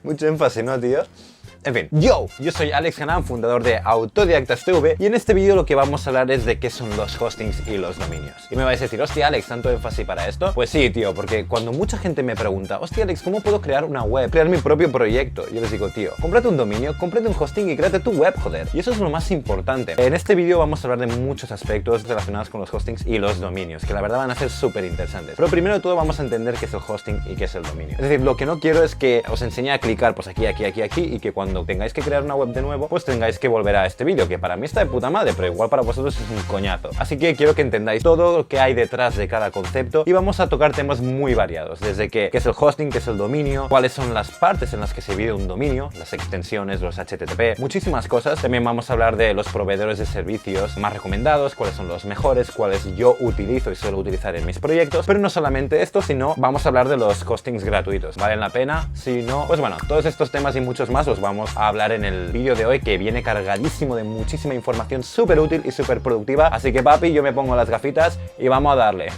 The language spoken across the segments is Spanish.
Mucho énfasis, ¿no, tío? En fin, yo soy Alex Hanan, fundador de Autodidactas TV, y en este vídeo lo que vamos a hablar es de qué son los hostings y los dominios. Y me vais a decir, hostia Alex, ¿tanto énfasis para esto? Pues sí, tío, porque cuando mucha gente me pregunta, hostia Alex, ¿cómo puedo crear una web? Crear mi propio proyecto. Yo les digo, tío, cómprate un dominio, cómprate un hosting y créate tu web, joder. Y eso es lo más importante. En este vídeo vamos a hablar de muchos aspectos relacionados con los hostings y los dominios, que la verdad van a ser súper interesantes. Pero primero de todo vamos a entender qué es el hosting y qué es el dominio. Es decir, lo que no quiero es que os enseñe a clicar pues aquí, y que cuando tengáis que crear una web de nuevo, pues tengáis que volver a este vídeo, que para mí está de puta madre, pero igual para vosotros es un coñazo. Así que quiero que entendáis todo lo que hay detrás de cada concepto y vamos a tocar temas muy variados, desde qué es el hosting, qué es el dominio, cuáles son las partes en las que se divide un dominio, las extensiones, los HTTP, muchísimas cosas. También vamos a hablar de los proveedores de servicios más recomendados, cuáles son los mejores, cuáles yo utilizo y suelo utilizar en mis proyectos, pero no solamente esto, sino vamos a hablar de los hostings gratuitos. ¿Valen la pena? Si no, pues bueno, todos estos temas y muchos más los vamos a hablar en el vídeo de hoy, que viene cargadísimo de muchísima información súper útil y súper productiva. Así que papi, yo me pongo las gafitas y vamos a darle.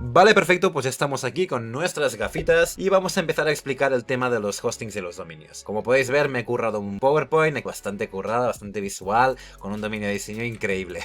Vale, perfecto, pues estamos aquí con nuestras gafitas y vamos a empezar a explicar el tema de los hostings y los dominios. Como podéis ver, me he currado un PowerPoint bastante currado, bastante visual, con un dominio de diseño increíble.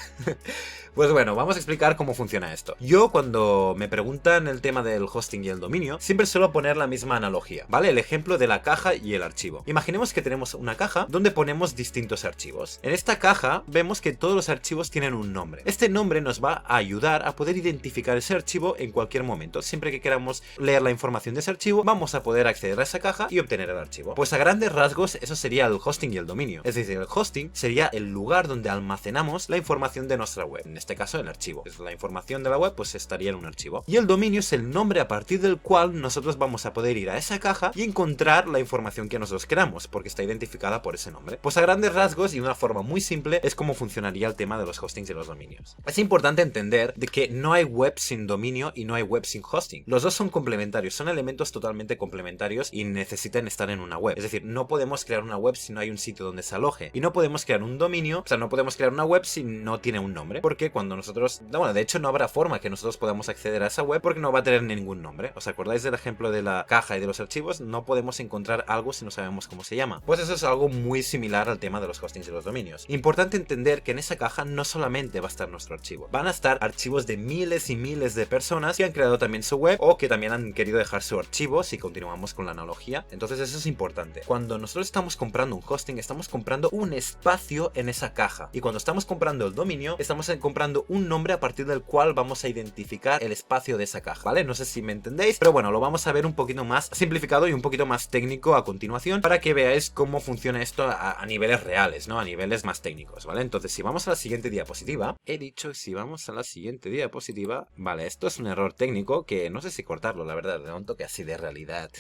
Pues bueno, vamos a explicar cómo funciona esto. Yo, cuando me preguntan el tema del hosting y el dominio, siempre suelo poner la misma analogía, ¿vale? El ejemplo de la caja y el archivo. Imaginemos que tenemos una caja donde ponemos distintos archivos. En esta caja vemos que todos los archivos tienen un nombre. Este nombre nos va a ayudar a poder identificar ese archivo en cualquier momento. Siempre que queramos leer la información de ese archivo, vamos a poder acceder a esa caja y obtener el archivo. Pues a grandes rasgos, eso sería el hosting y el dominio. Es decir, el hosting sería el lugar donde almacenamos la información de nuestra web. En este caso, el archivo. La información de la web pues estaría en un archivo. Y el dominio es el nombre a partir del cual nosotros vamos a poder ir a esa caja y encontrar la información que nosotros queramos, porque está identificada por ese nombre. Pues a grandes rasgos y de una forma muy simple es como funcionaría el tema de los hostings y los dominios. Es importante entender de que no hay web sin dominio y no hay web sin hosting. Los dos son complementarios, son elementos totalmente complementarios y necesitan estar en una web. Es decir, no podemos crear una web si no hay un sitio donde se aloje. Y no podemos crear un dominio, o sea, no podemos crear una web si no tiene un nombre, porque cuando nosotros, bueno, de hecho no habrá forma que nosotros podamos acceder a esa web porque no va a tener ningún nombre. ¿Os acordáis del ejemplo de la caja y de los archivos? No podemos encontrar algo si no sabemos cómo se llama. Pues eso es algo muy similar al tema de los hostings y los dominios. Importante entender que en esa caja no solamente va a estar nuestro archivo, van a estar archivos de miles y miles de personas que han creado también su web o que también han querido dejar su archivo, si continuamos con la analogía. Entonces eso es importante. Cuando nosotros estamos comprando un hosting, estamos comprando un espacio en esa caja, y cuando estamos comprando el dominio, estamos comprando un nombre a partir del cual vamos a identificar el espacio de esa caja, ¿vale? No sé si me entendéis, pero bueno, lo vamos a ver un poquito más simplificado y un poquito más técnico a continuación para que veáis cómo funciona esto a niveles reales, ¿no? A niveles más técnicos, ¿vale? Entonces, si vamos a la siguiente diapositiva, he dicho si vamos a la siguiente diapositiva, vale, esto es un error técnico que no sé si cortarlo, la verdad, de un toque así de realidad.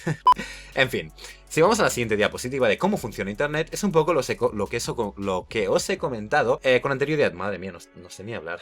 En fin, si vamos a la siguiente diapositiva de cómo funciona Internet, es un poco lo que os he comentado con anterioridad. Madre mía, no sé ni hablar.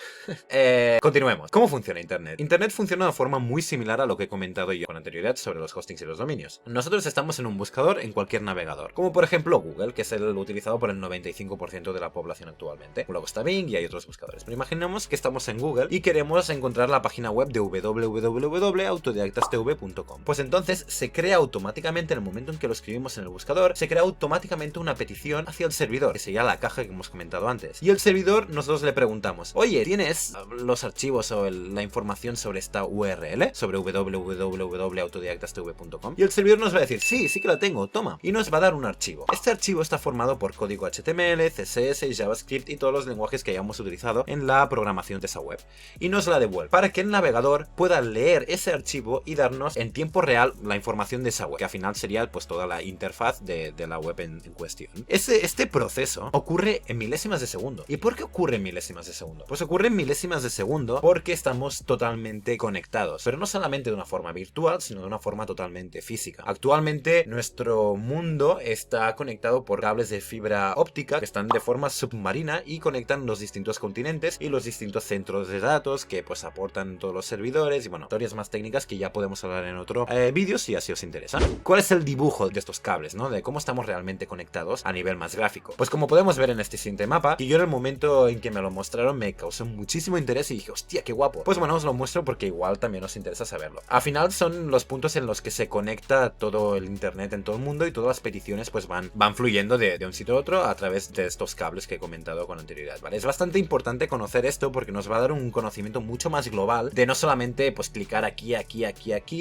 Continuemos. ¿Cómo funciona Internet? Internet funciona de una forma muy similar a lo que he comentado yo con anterioridad sobre los hostings y los dominios. Nosotros estamos en un buscador en cualquier navegador, como por ejemplo Google, que es el utilizado por el 95% de la población actualmente. Luego está Bing y hay otros buscadores. Pero imaginemos que estamos en Google y queremos encontrar la página web de www.autodidactastv.com. Pues entonces se crea automáticamente, en el momento en que lo escribimos en el buscador, se crea automáticamente una petición hacia el servidor, que sería la caja que hemos comentado antes. Y el servidor, nosotros le preguntamos, oye, ¿tienes los archivos o la información sobre esta URL? Sobre www.autodidactastv.com. Y el servidor nos va a decir, sí que la tengo, toma. Y nos va a dar un archivo. Este archivo está formado por código HTML, CSS, JavaScript y todos los lenguajes que hayamos utilizado en la programación de esa web. Y nos la devuelve para que el navegador pueda leer ese archivo y darnos en tiempo real la información de esa web, que al final sería pues toda la interfaz de la web en cuestión. Este proceso ocurre en milésimas de segundo. ¿Y por qué ocurre en milésimas de segundo? Pues ocurre en milésimas de segundo porque estamos totalmente conectados, pero no solamente de una forma virtual, sino de una forma totalmente física. Actualmente nuestro mundo está conectado por cables de fibra óptica que están de forma submarina y conectan los distintos continentes y los distintos centros de datos que pues aportan todos los servidores y bueno, historias más técnicas que ya podemos hablar en otro vídeo si así os interesa. ¿Cuál es el dibujo estos cables, ¿no? De cómo estamos realmente conectados a nivel más gráfico. Pues como podemos ver en este siguiente mapa, y yo en el momento en que me lo mostraron me causó muchísimo interés y dije, hostia, qué guapo. Pues bueno, os lo muestro porque igual también os interesa saberlo. Al final son los puntos en los que se conecta todo el internet en todo el mundo y todas las peticiones pues van fluyendo de un sitio a otro a través de estos cables que he comentado con anterioridad, ¿vale? Es bastante importante conocer esto porque nos va a dar un conocimiento mucho más global de no solamente pues clicar aquí,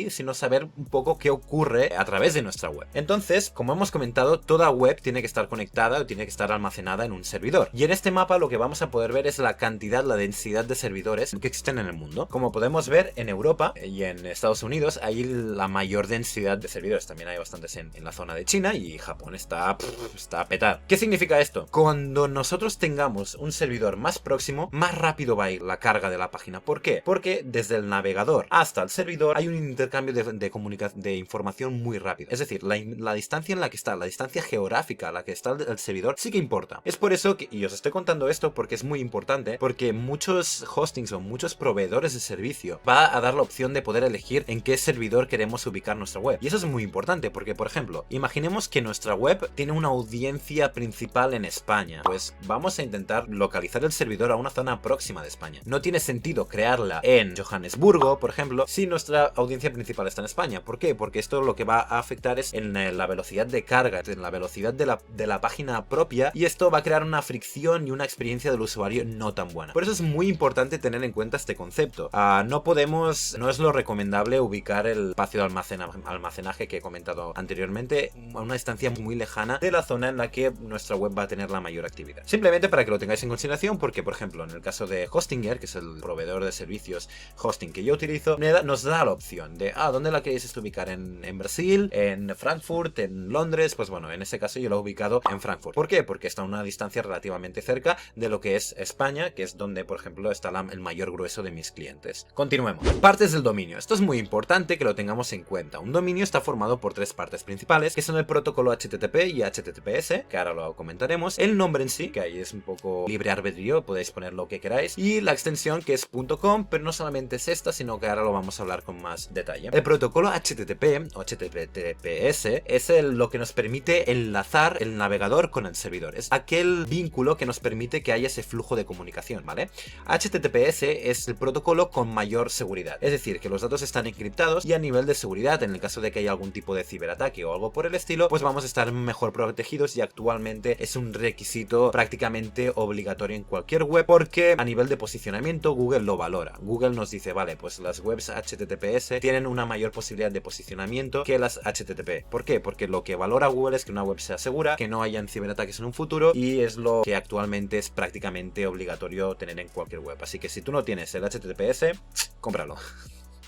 sino saber un poco qué ocurre a través de nuestra web. Entonces, como hemos comentado, toda web tiene que estar conectada o tiene que estar almacenada en un servidor. Y en este mapa lo que vamos a poder ver es la cantidad, la densidad de servidores que existen en el mundo. Como podemos ver, en Europa y en Estados Unidos hay la mayor densidad de servidores. También hay bastantes en la zona de China y Japón está a petar. ¿Qué significa esto? Cuando nosotros tengamos un servidor más próximo, más rápido va a ir la carga de la página. ¿Por qué? Porque desde el navegador hasta el servidor hay un intercambio de información muy rápido. Es decir, la distancia en la que está, la distancia geográfica a la que está el servidor sí que importa. Es por eso que, y os estoy contando esto porque es muy importante, porque muchos hostings o muchos proveedores de servicio va a dar la opción de poder elegir en qué servidor queremos ubicar nuestra web. Y eso es muy importante porque, por ejemplo, imaginemos que nuestra web tiene una audiencia principal en España. Pues vamos a intentar localizar el servidor a una zona próxima de España. No tiene sentido crearla en Johannesburgo, por ejemplo, si nuestra audiencia principal está en España. ¿Por qué? Porque esto lo que va a afectar es en la velocidad de carga, en la velocidad de la página propia, y esto va a crear una fricción y una experiencia del usuario no tan buena. Por eso es muy importante tener en cuenta este concepto. No es lo recomendable ubicar el espacio de almacenaje que he comentado anteriormente a una distancia muy lejana de la zona en la que nuestra web va a tener la mayor actividad. Simplemente para que lo tengáis en consideración, porque por ejemplo en el caso de Hostinger, que es el proveedor de servicios hosting que yo utilizo, nos da la opción de ¿dónde la queréis ubicar? ¿En Brasil? ¿En Frankfurt? ¿En Londres? Pues bueno, en ese caso yo lo he ubicado en Frankfurt. ¿Por qué? Porque está a una distancia relativamente cerca de lo que es España, que es donde por ejemplo está el mayor grueso de mis clientes. Continuemos. Partes del dominio. Esto es muy importante que lo tengamos en cuenta. Un dominio está formado por tres partes principales, que son el protocolo HTTP y HTTPS, que ahora lo comentaremos, el nombre en sí, que ahí es un poco libre albedrío, podéis poner lo que queráis, y la extensión que es .com, pero no solamente es esta, sino que ahora lo vamos a hablar con más detalle. El protocolo HTTP o HTTPS es lo que nos permite enlazar el navegador con el servidor. Es aquel vínculo que nos permite que haya ese flujo de comunicación, ¿vale? HTTPS es el protocolo con mayor seguridad, es decir, que los datos están encriptados y a nivel de seguridad, en el caso de que haya algún tipo de ciberataque o algo por el estilo, pues vamos a estar mejor protegidos, y actualmente es un requisito prácticamente obligatorio en cualquier web porque a nivel de posicionamiento Google lo valora. Google nos dice, vale, pues las webs HTTPS tienen una mayor posibilidad de posicionamiento que las HTTP. ¿Por qué? Porque lo que valora Google es que una web sea segura, que no hayan ciberataques en un futuro, y es lo que actualmente es prácticamente obligatorio tener en cualquier web. Así que si tú no tienes el HTTPS, cómpralo.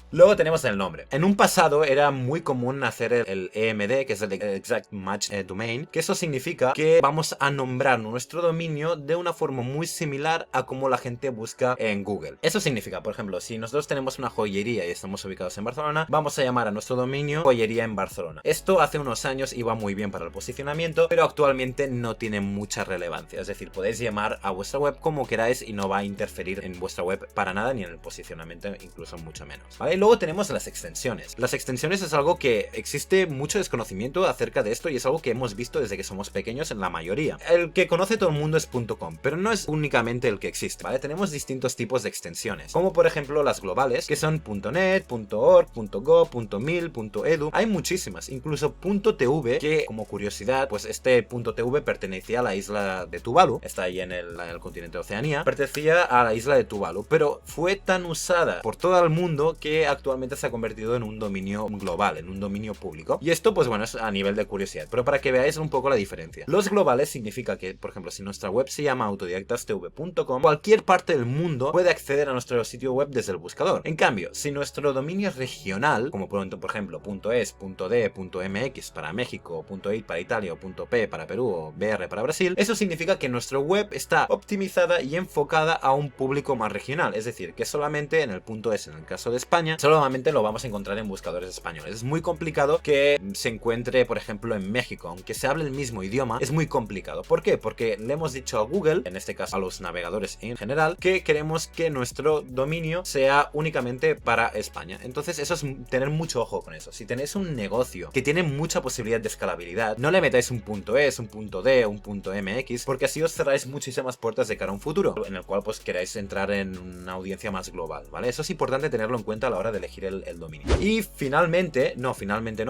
Luego tenemos el nombre. En un pasado era muy común hacer el EMD, que es el Exact Match Domain, que eso significa que vamos a nombrar nuestro dominio de una forma muy similar a como la gente busca en Google. Eso significa, por ejemplo, si nosotros tenemos una joyería y estamos ubicados en Barcelona, vamos a llamar a nuestro dominio Joyería en Barcelona. Esto hace unos años iba muy bien para el posicionamiento, pero actualmente no tiene mucha relevancia. Es decir, podéis llamar a vuestra web como queráis y no va a interferir en vuestra web para nada, ni en el posicionamiento incluso mucho menos, ¿vale? Y luego tenemos las extensiones. Las extensiones es algo que existe mucho desconocimiento acerca de esto, y es algo que hemos visto desde que somos pequeños en la mayoría. El que conoce todo el mundo es .com, pero no es únicamente el que existe, ¿vale? Tenemos distintos tipos de extensiones, como por ejemplo las globales, que son .net, .org, .go, .mil, .edu. Hay muchísimas, incluso .tv, que como curiosidad, pues este .tv pertenecía a la isla de Tuvalu, está ahí en el continente de Oceanía, pertenecía a la isla de Tuvalu, pero fue tan usada por todo el mundo que actualmente se ha convertido en un dominio global, en un dominio público. Y esto, pues bueno, es a nivel de curiosidad, pero para que veáis un poco la diferencia. Los globales significa que, por ejemplo, si nuestra web se llama autodidactastv.com, cualquier parte del mundo puede acceder a nuestro sitio web desde el buscador. En cambio, si nuestro dominio es regional, como por ejemplo .es, .de, .mx para México, .it para Italia, o .p para Perú, o .br para Brasil, eso significa que nuestra web está optimizada y enfocada a un público más regional, es decir, que solamente en el .es, en el caso de España, solamente lo vamos a encontrar en buscadores españoles. Es muy complicado que se encuentre, por ejemplo, en México. Aunque se hable el mismo idioma, es muy complicado. ¿Por qué? Porque le hemos dicho a Google, en este caso a los navegadores en general, que queremos que nuestro dominio sea únicamente para España. Entonces eso es tener mucho ojo con eso. Si tenéis un negocio que tiene mucha posibilidad de escalabilidad, no le metáis un .es, un .d, un .mx, porque así os cerráis muchísimas puertas de cara a un futuro, en el cual pues queráis entrar en una audiencia más global, ¿vale? Eso es importante tenerlo en cuenta a la hora de elegir el dominio. Y finalmente no,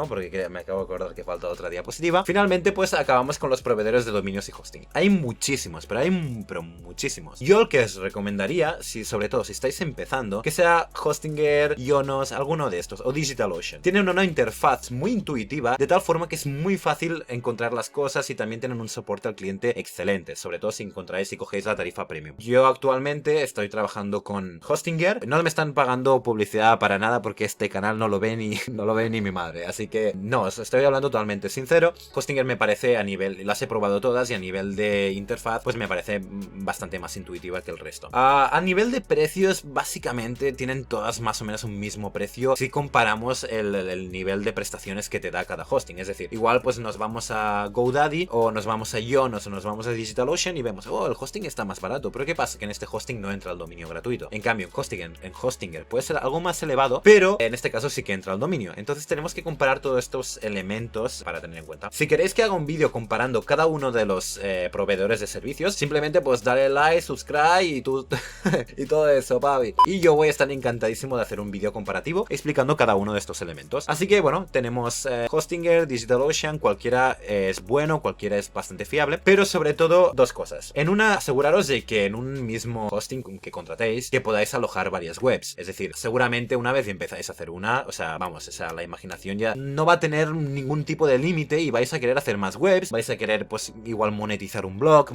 porque me acabo de acordar que falta otra diapositiva. Finalmente pues acabamos con los proveedores de dominios y hosting. Hay muchísimos, pero muchísimos. Yo el que os recomendaría, sobre todo si estáis empezando, que sea Hostinger, Ionos, alguno de estos, o DigitalOcean. Tienen una interfaz muy intuitiva, de tal forma que es muy fácil encontrar las cosas y también tienen un soporte al cliente excelente, sobre todo si cogéis la tarifa premium. Yo actualmente estoy trabajando con Hostinger. No me están pagando publicidad para nada porque este canal no lo ve ni mi madre, así que no, os estoy hablando totalmente sincero. Hostinger me parece, a nivel, las he probado todas y a nivel de interfaz pues me parece bastante más intuitiva que el resto. A nivel de precios, básicamente tienen todas más o menos un mismo precio si comparamos el nivel de prestaciones que te da cada hosting. Es decir, igual pues nos vamos a GoDaddy o nos vamos a Ionos o nos vamos a DigitalOcean y vemos, oh, el hosting está más barato, pero ¿qué pasa? Que en este hosting no entra el dominio gratuito. En cambio, en Hostinger puede ser algo más elevado, pero en este caso sí que entra el dominio. Entonces tenemos que comparar todos estos elementos para tener en cuenta. Si queréis que haga un vídeo comparando cada uno de los proveedores de servicios, simplemente pues dale like, subscribe y y todo eso, papi. Y yo voy a estar encantadísimo de hacer un vídeo comparativo explicando cada uno de estos elementos. Así que bueno, tenemos Hostinger, DigitalOcean, cualquiera es bueno, cualquiera es bastante fiable, pero sobre todo dos cosas. En una, aseguraros de que en un mismo hosting que contratéis, que podáis alojar varias webs. Es decir, seguramente una vez empezáis a hacer una, o sea, vamos, la imaginación ya no va a tener ningún tipo de límite y vais a querer hacer más webs, vais a querer pues igual monetizar un blog,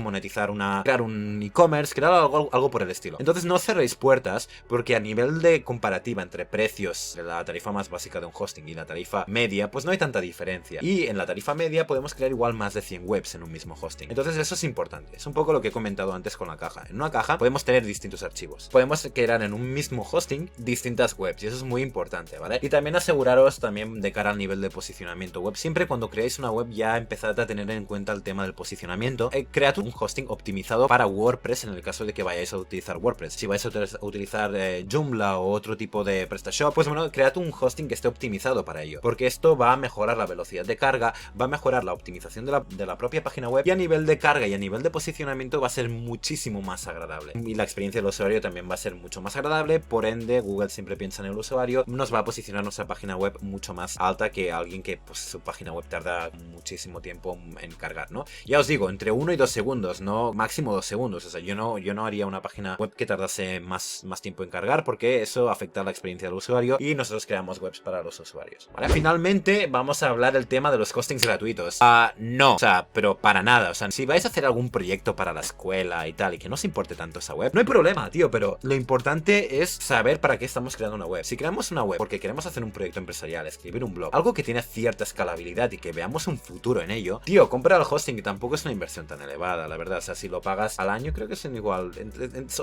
crear un e-commerce, crear algo por el estilo. Entonces no cerréis puertas, porque a nivel de comparativa entre precios de la tarifa más básica de un hosting y la tarifa media, pues no hay tanta diferencia. Y en la tarifa media podemos crear igual más de 100 webs en un mismo hosting. Entonces eso es importante. Es un poco lo que he comentado antes con la caja. En una caja podemos tener distintos archivos. Podemos crear en un mismo hosting distintas webs y eso es muy importante, ¿vale? Y también aseguraros también de cara al nivel de posicionamiento web. Siempre cuando creáis una web ya empezad a tener en cuenta el tema del posicionamiento. Cread un hosting optimizado para WordPress en el caso de que vayáis a utilizar WordPress. Si vais a utilizar Joomla o otro tipo de PrestaShop, pues bueno, cread un hosting que esté optimizado para ello, porque esto va a mejorar la velocidad de carga, va a mejorar la optimización de la propia página web y a nivel de carga y a nivel de posicionamiento va a ser muchísimo más agradable. Y la experiencia del usuario también va a ser mucho más agradable, por ende Google siempre piensa en el usuario, nos va a posicionar nuestra página web mucho más alta que alguien que pues su página web tarda muchísimo tiempo en cargar, ¿no? Ya os digo, entre 1 y 2 segundos, no máximo 2 segundos, o sea, yo no haría una página web que tardase más tiempo en cargar porque eso afecta a la experiencia del usuario y nosotros creamos webs para los usuarios, ¿vale? Finalmente vamos a hablar del tema de los hostings gratuitos. No, o sea, pero para nada, o sea, si vais a hacer algún proyecto para la escuela y tal y que no os importe tanto esa web, no hay problema, tío, pero lo importante es saber para qué estamos creando una web. Si creamos una web porque queremos hacer un proyecto empresarial, escribir un blog, algo que tiene cierta escalabilidad y que veamos un futuro en ello, tío, compra el hosting, que tampoco es una inversión tan elevada, la verdad. O sea, si lo pagas al año, creo que son igual,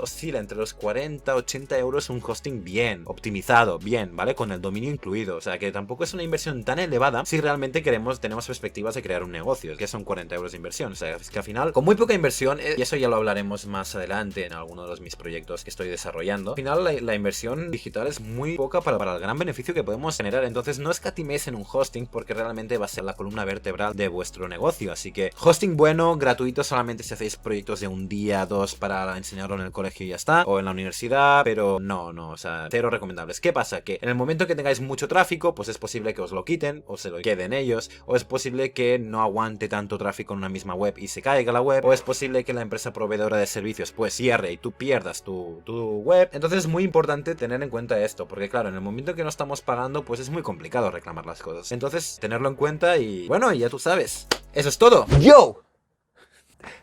oscila entre los 40, 80 euros un hosting bien, optimizado, bien, ¿vale? Con el dominio incluido. O sea, que tampoco es una inversión tan elevada si realmente tenemos perspectivas de crear un negocio, que son 40 euros de inversión. O sea, es que al final, con muy poca inversión, y eso ya lo hablaremos más adelante en alguno de mis proyectos que estoy desarrollando, al final la inversión digital es muy poca para el gran beneficio que podemos generar. Entonces no escatiméis en un hosting porque realmente va a ser la columna vertebral de vuestro negocio. Así que hosting bueno, gratuito solamente si hacéis proyectos de un día, dos para enseñarlo en el colegio y ya está, o en la universidad, pero no, o sea, cero recomendables. ¿Qué pasa? Que en el momento que tengáis mucho tráfico, pues es posible que os lo quiten o se lo queden ellos, o es posible que no aguante tanto tráfico en una misma web y se caiga la web, o es posible que la empresa proveedora de servicios pues cierre y tú pierdas tu web. Entonces es muy importante tener en cuenta esto, porque claro, en el momento que no estamos pagando, pues es muy complicado reclamar las cosas. Entonces, tenerlo en cuenta y bueno, ya tú sabes. Eso es todo. ¡Yo!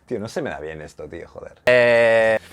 Tío, no se me da bien esto, tío, joder.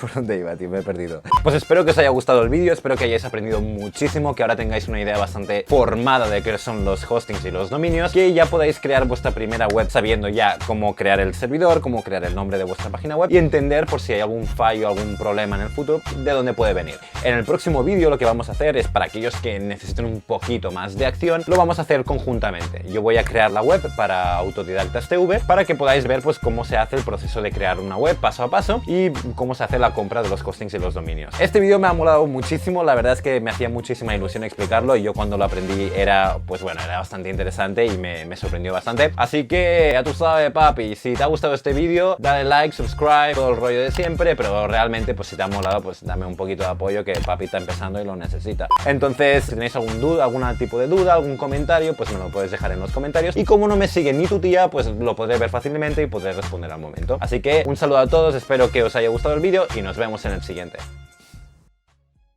¿Por dónde iba, tío? Me he perdido. Pues espero que os haya gustado el vídeo, espero que hayáis aprendido muchísimo, que ahora tengáis una idea bastante formada de qué son los hostings y los dominios, que ya podáis crear vuestra primera web sabiendo ya cómo crear el servidor, cómo crear el nombre de vuestra página web y entender por si hay algún fallo, algún problema en el futuro, de dónde puede venir. En el próximo vídeo lo que vamos a hacer es, para aquellos que necesiten un poquito más de acción, lo vamos a hacer conjuntamente. Yo voy a crear la web para Autodidactas TV para que podáis ver pues cómo se hace el proceso de crear una web paso a paso y cómo se hace la compra de los hostings y los dominios. Este vídeo me ha molado muchísimo, la verdad es que me hacía muchísima ilusión explicarlo y yo cuando lo aprendí era, pues bueno, era bastante interesante y me sorprendió bastante. Así que ya tú sabes, papi, si te ha gustado este vídeo, dale like, subscribe, todo el rollo de siempre, pero realmente pues si te ha molado, pues dame un poquito de apoyo, que papi está empezando y lo necesita. Entonces, si tenéis algún tipo de duda, algún comentario, pues me lo puedes dejar en los comentarios y como no me sigue ni tu tía, pues lo podré ver fácilmente y podré responder al momento. Así que un saludo a todos, espero que os haya gustado el vídeo y nos vemos en el siguiente.